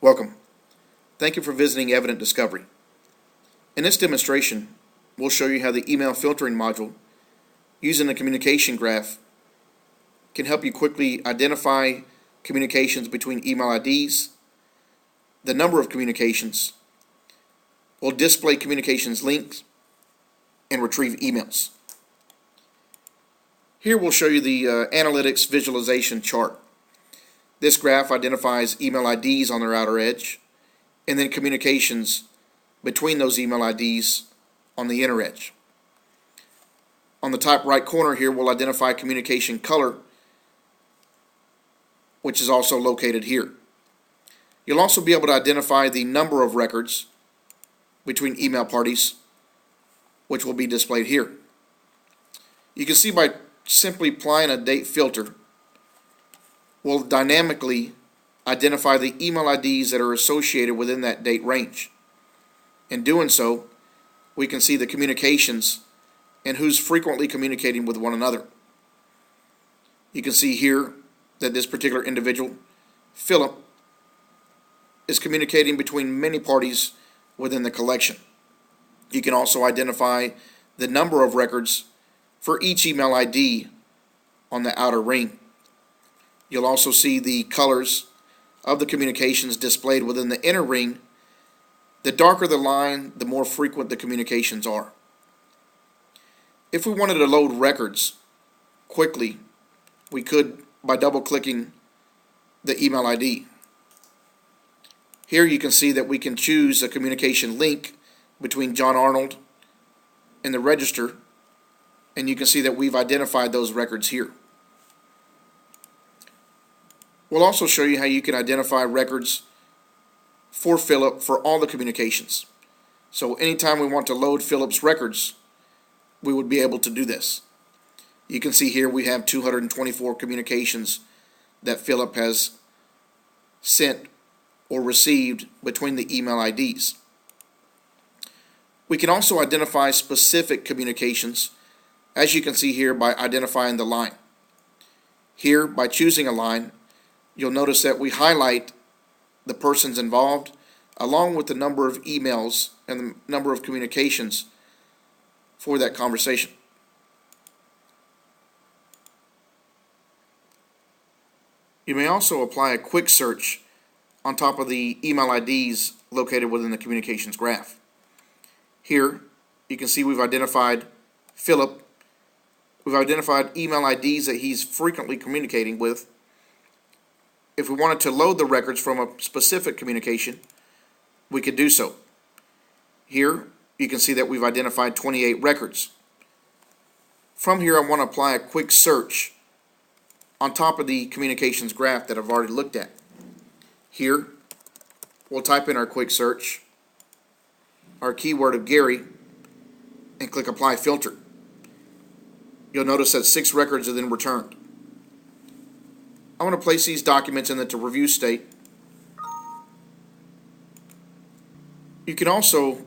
Welcome. Thank you for visiting Evident Discovery. In this demonstration, we'll show you how the email filtering module using the communication graph can help you quickly identify communications between email IDs, the number of communications, will display communications links, and retrieve emails. Here we'll show you the analytics visualization chart. This graph identifies email IDs on their outer edge, and then communications between those email IDs on the inner edge. On the top right corner here, we'll identify communication color, which is also located here. You'll also be able to identify the number of records between email parties, which will be displayed here. You can see by simply applying a date filter, will dynamically identify the email IDs that are associated within that date range. In doing so, we can see the communications and who's frequently communicating with one another. You can see here that this particular individual, Philip, is communicating between many parties within the collection. You can also identify the number of records for each email ID on the outer ring. You'll also see the colors of the communications displayed within the inner ring. The darker the line, the more frequent the communications are. If we wanted to load records quickly, we could by double-clicking the email ID. Here you can see that we can choose a communication link between John Arnold and the register, and you can see that we've identified those records here. We'll also show you how you can identify records for Philip for all the communications. So anytime we want to load Philip's records, we would be able to do this. You can see here we have 224 communications that Philip has sent or received between the email IDs. We can also identify specific communications, as you can see here, by identifying the line. Here, by choosing a line, you'll notice that we highlight the persons involved along with the number of emails and the number of communications for that conversation. You may also apply a quick search on top of the email IDs located within the communications graph. Here you can see we've identified Philip. We've identified email IDs that he's frequently communicating with. If we wanted to load the records from a specific communication, we could do so. Here you can see that we've identified 28 records. From here I want to apply a quick search on top of the communications graph that I've already looked at. Here we'll type in our quick search, our keyword of Gary, and click Apply Filter. You'll notice that 6 records are then returned. I want to place these documents in the review state. You can also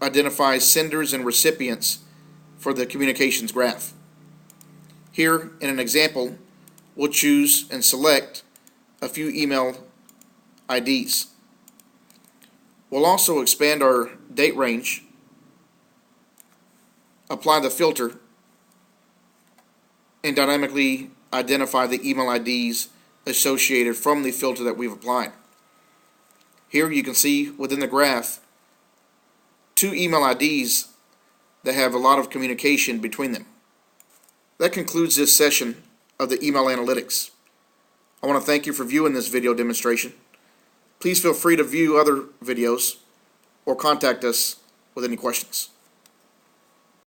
identify senders and recipients for the communications graph. Here, in an example, we'll choose and select a few email IDs. We'll also expand our date range, apply the filter, and dynamically identify the email IDs associated from the filter that we've applied. Here you can see within the graph 2 email IDs that have a lot of communication between them. That concludes this session of the email analytics. I want to thank you for viewing this video demonstration. Please feel free to view other videos or contact us with any questions.